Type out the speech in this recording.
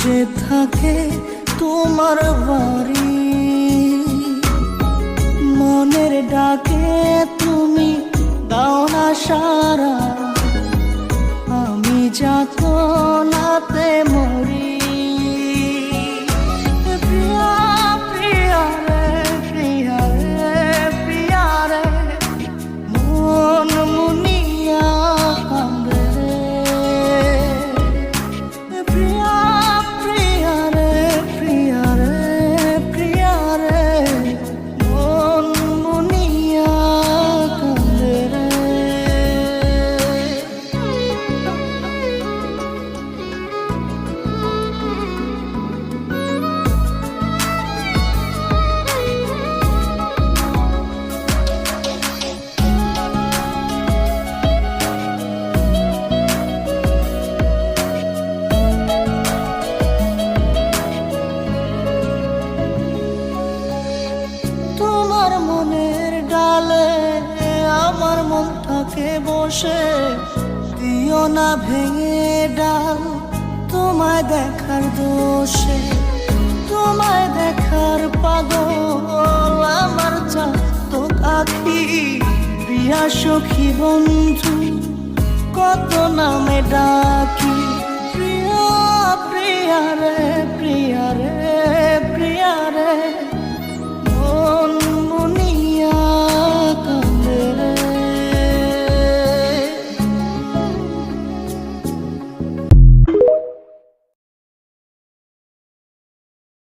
যে থাকে তোমার বাড়ি, মনের ডাকে তুমি দাও না সারা, আমি যাত নাতে মরি। প্রিয়া প্রিয়া রে প্রিয়া রে প্রিয়া রে, মন মুনিয়া কান্দে রে। প্রিয়া প্রিয়া রে প্রিয়া রে প্রিয়া রে, মন মুনিয়া কান্দে রে। তোমার মনের ডালে আমার মন থাকে বসে, দিও না ভেঙে ডাল তোমায় দেখার দোষে। তোমায় দেখার পাগল আমার চাতক আখি, প্রিয়া সখী বন্ধু কত নামে ডাকি। প্রিয়া প্রিয়া রে প্রিয়া রে প্রিয়া রে,